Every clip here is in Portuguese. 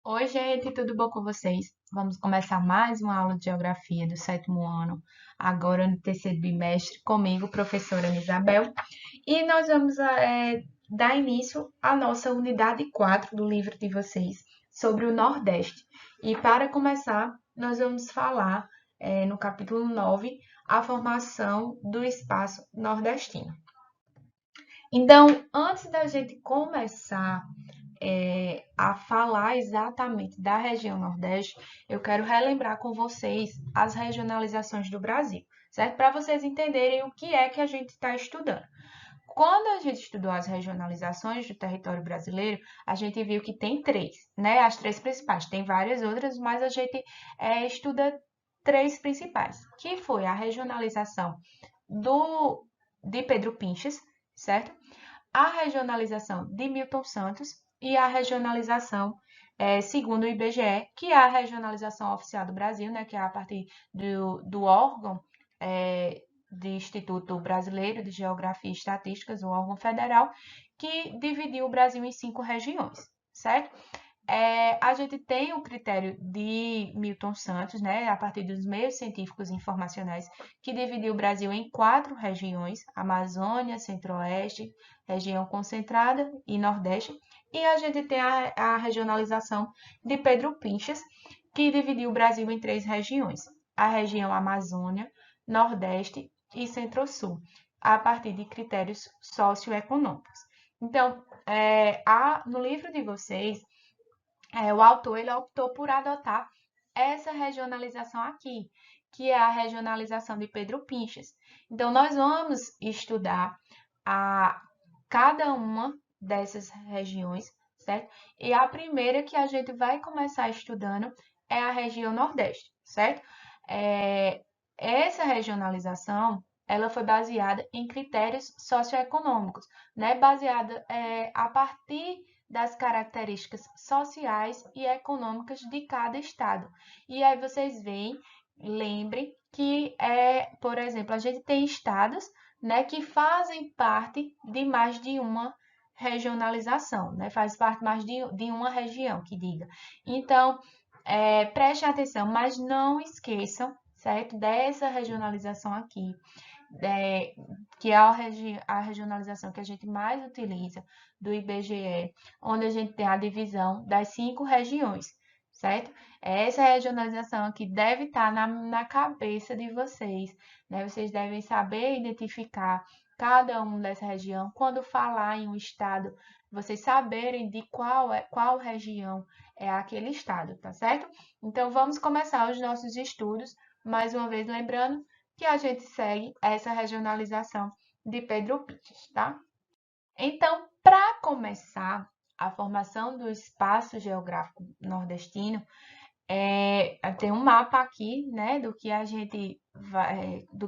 Oi, gente, tudo bom com vocês? Vamos começar mais uma aula de geografia do sétimo ano, agora no terceiro bimestre, comigo, professora Ana Isabel. E nós vamos dar início à nossa unidade 4 do livro de vocês, sobre o Nordeste. E para começar, nós vamos falar, no capítulo 9, a formação do espaço nordestino. Então, antes da gente começar a falar exatamente da região Nordeste, eu quero relembrar com vocês as regionalizações do Brasil, certo? Para vocês entenderem o que é que a gente está estudando. Quando a gente estudou as regionalizações do território brasileiro, a gente viu que tem três, né? As três principais. Tem várias outras, mas a gente estuda três principais, que foi a regionalização de Pedro Pinches, certo? A regionalização de Milton Santos e a regionalização, segundo o IBGE, que é a regionalização oficial do Brasil, né, que é a partir do órgão do Instituto Brasileiro de Geografia e Estatísticas, o órgão federal, que dividiu o Brasil em 5 regiões, certo? A gente tem o critério de Milton Santos, né, a partir dos meios científicos e informacionais, que dividiu o Brasil em 4 regiões: Amazônia, Centro-Oeste, região concentrada e Nordeste. E a gente tem a regionalização de Pedro Pinchas, que dividiu o Brasil em 3 regiões: a região Amazônia, Nordeste e Centro-Sul, a partir de critérios socioeconômicos. Então, no livro de vocês, o autor ele optou por adotar essa regionalização aqui, que é a regionalização de Pedro Pinchas. Então, nós vamos estudar a cada uma dessas regiões, certo? E a primeira que a gente vai começar estudando é a região Nordeste, certo? Essa regionalização ela foi baseada em critérios socioeconômicos, né? Baseada a partir das características sociais e econômicas de cada estado. E aí vocês veem, lembrem que, por exemplo, a gente tem estados, né, que fazem parte de mais de uma regionalização, né? Faz parte mais de uma região, que diga. Então, prestem atenção, mas não esqueçam, certo, dessa regionalização aqui, é, que é a regionalização que a gente mais utiliza do IBGE, onde a gente tem a divisão das 5 regiões, certo? Essa regionalização aqui deve estar na cabeça de vocês, né? Vocês devem saber identificar cada um dessa região. Quando falar em um estado, vocês saberem de qual região é aquele estado, tá certo? Então, vamos começar os nossos estudos, mais uma vez lembrando que a gente segue essa regionalização de Pedro Pinches, tá? Então, para começar a formação do espaço geográfico nordestino, tem um mapa aqui, né, do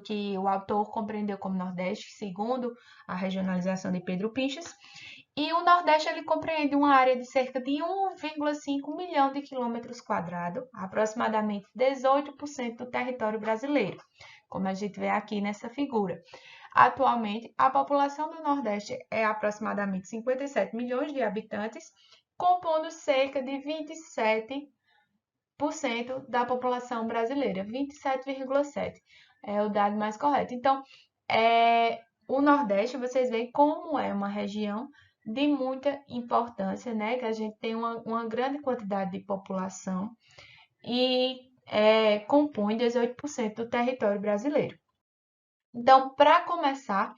que o autor compreendeu como Nordeste, segundo a regionalização de Pedro Pinches. E o Nordeste ele compreende uma área de cerca de 1,5 milhão de quilômetros quadrados, aproximadamente 18% do território brasileiro, como a gente vê aqui nessa figura. Atualmente, a população do Nordeste é aproximadamente 57 milhões de habitantes, compondo cerca de 27% da população brasileira, 27,7% é o dado mais correto. Então, o Nordeste, vocês veem como é uma região de muita importância, né? Que a gente tem uma grande quantidade de população e compõe 18% do território brasileiro. Então, para começar,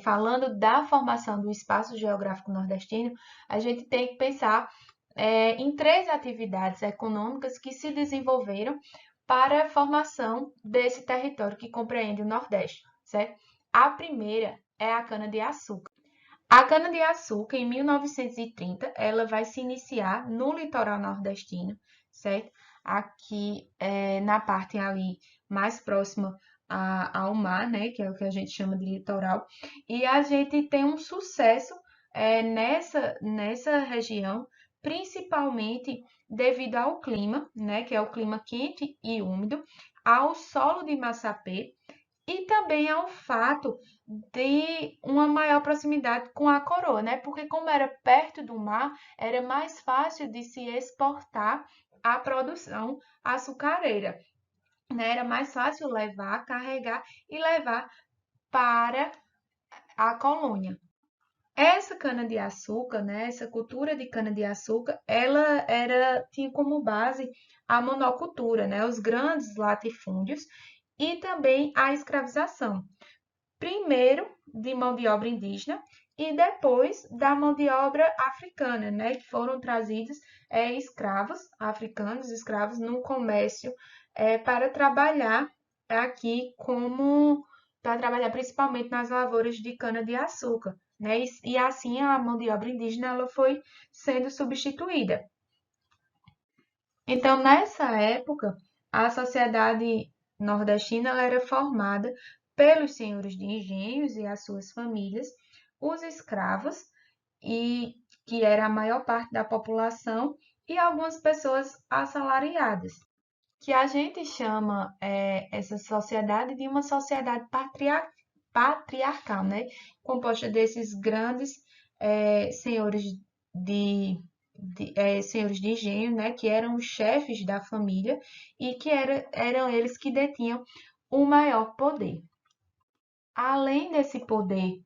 falando da formação do espaço geográfico nordestino, a gente tem que pensar em 3 atividades econômicas que se desenvolveram para a formação desse território que compreende o Nordeste, certo? A primeira é a cana-de-açúcar. A cana-de-açúcar, em 1930, ela vai se iniciar no litoral nordestino, certo? Aqui, na parte ali mais próxima ao mar, né? Que é o que a gente chama de litoral. E a gente tem um sucesso nessa região, principalmente devido ao clima, né? Que é o clima quente e úmido, ao solo de Massapê, E também é um fato de uma maior proximidade com a coroa, né? Porque como era perto do mar, era mais fácil de se exportar a produção açucareira, né? Era mais fácil levar, carregar e levar para a colônia. Essa cana-de-açúcar, né, essa cultura de cana-de-açúcar, tinha como base a monocultura, né, os grandes latifúndios e também a escravização. Primeiro de mão de obra indígena e depois da mão de obra africana, né, que foram trazidos escravos africanos, escravos no comércio para trabalhar aqui como para trabalhar principalmente nas lavouras de cana-de-açúcar, né? E assim a mão de obra indígena ela foi sendo substituída. Então, nessa época, a sociedade nordestina ela era formada pelos senhores de engenhos e as suas famílias, os escravos, e que era a maior parte da população, e algumas pessoas assalariadas, que a gente chama essa sociedade de uma sociedade patriarcal, né? Composta desses grandes senhores senhores de engenho, né? Que eram os chefes da família e que eram eles que detinham o maior poder. Além desse poder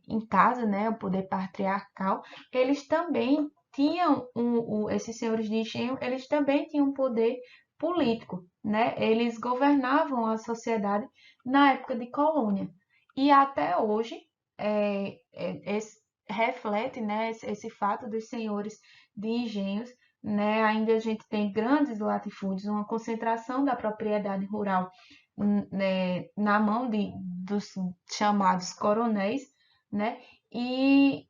em casa, né? O poder patriarcal, eles também tinham esses senhores de engenho, eles também tinham um poder político, né? Eles governavam a sociedade na época de colônia. E até hoje reflete, né, esse fato dos senhores de engenhos, né? Ainda a gente tem grandes latifúndios, uma concentração da propriedade rural né, na mão dos chamados coronéis, né? E,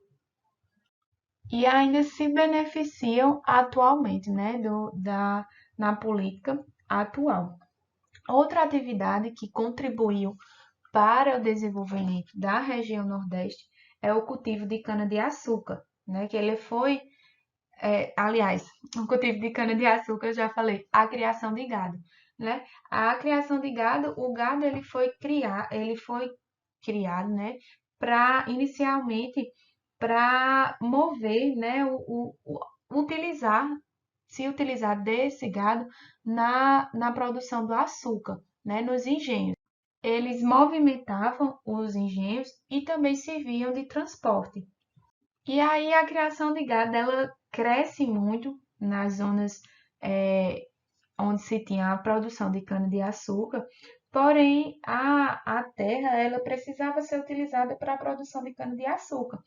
e ainda se beneficiam atualmente, né, na política atual. Outra atividade que contribuiu para o desenvolvimento da região Nordeste é o cultivo de cana-de-açúcar, né, que ele foi, aliás, o cultivo de cana-de-açúcar, eu já falei, a criação de gado, né? A criação de gado, o gado ele foi criado, né, para inicialmente para mover, né, utilizar, se utilizar desse gado na produção do açúcar, né, nos engenhos. Eles movimentavam os engenhos e também serviam de transporte. E aí a criação de gado ela cresce muito nas zonas onde se tinha a produção de cana-de-açúcar, porém a terra ela precisava ser utilizada para a produção de cana-de-açúcar.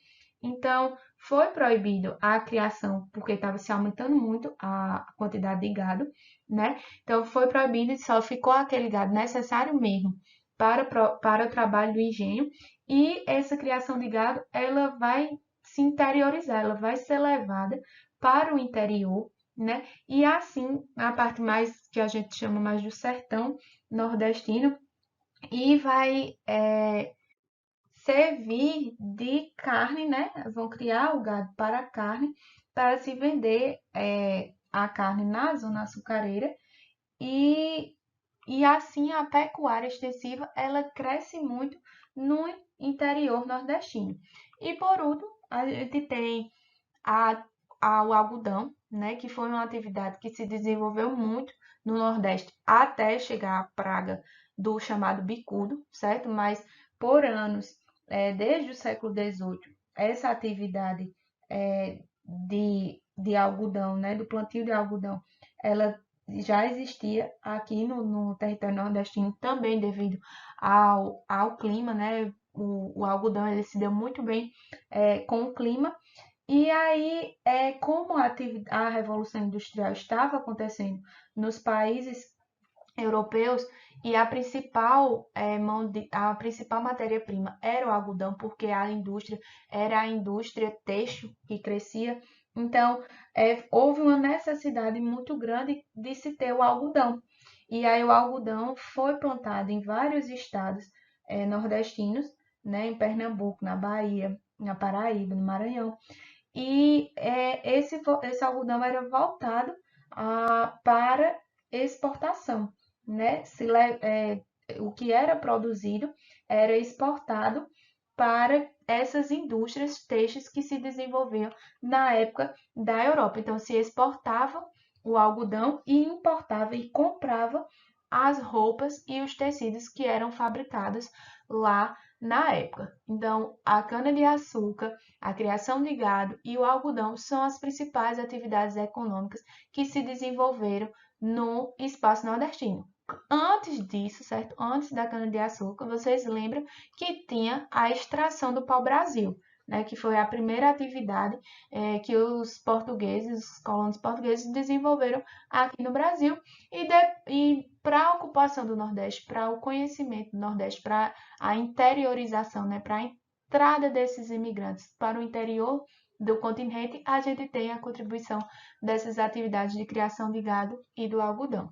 Então, foi proibido a criação, porque estava se aumentando muito a quantidade de gado, né? Então, foi proibido e só ficou aquele gado necessário mesmo para o trabalho do engenho. E essa criação de gado, ela vai se interiorizar, ela vai ser levada para o interior, né? E assim, a parte mais que a gente chama mais do sertão nordestino, e vai servir de carne, né? Vão criar o gado para carne, para se vender a carne na zona açucareira e, e assim a pecuária extensiva ela cresce muito no interior nordestino. E por último, a gente tem a, ao algodão, né, que foi uma atividade que se desenvolveu muito no Nordeste até chegar à praga do chamado bicudo, certo? Mas por anos, desde o século XVIII, essa atividade de algodão, né, do plantio de algodão, ela já existia aqui no território nordestino também devido ao clima, né? O algodão ele se deu muito bem com o clima e aí, como a Revolução Industrial estava acontecendo nos países europeus e a principal matéria-prima era o algodão, porque a indústria era a indústria têxtil que crescia, então houve uma necessidade muito grande de se ter o algodão. E aí o algodão foi plantado em vários estados nordestinos, né, em Pernambuco, na Bahia, na Paraíba, no Maranhão. E esse algodão era voltado para exportação, né? o que era produzido era exportado para essas indústrias têxteis que se desenvolviam na época da Europa. Então, se exportava o algodão e importava e comprava as roupas e os tecidos que eram fabricados lá na época. Então, a cana-de-açúcar, a criação de gado e o algodão são as principais atividades econômicas que se desenvolveram no espaço nordestino. Antes disso, certo? Antes da cana-de-açúcar, vocês lembram que tinha a extração do pau-brasil, né? Que foi a primeira atividade que os portugueses, os colonos portugueses, desenvolveram aqui no Brasil. E para a ocupação do Nordeste, para o conhecimento do Nordeste, para a interiorização, né? Para a entrada desses imigrantes para o interior do continente, a gente tem a contribuição dessas atividades de criação de gado e do algodão.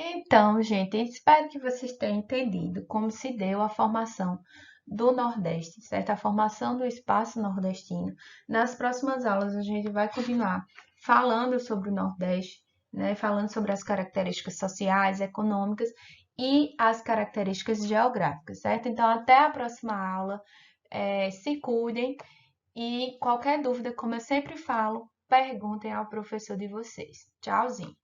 Então, gente, espero que vocês tenham entendido como se deu a formação do Nordeste, certo? A formação do espaço nordestino. Nas próximas aulas, a gente vai continuar falando sobre o Nordeste, né? Falando sobre as características sociais, econômicas e as características geográficas, certo? Então, até a próxima aula. Se cuidem e qualquer dúvida, como eu sempre falo, perguntem ao professor de vocês. Tchauzinho!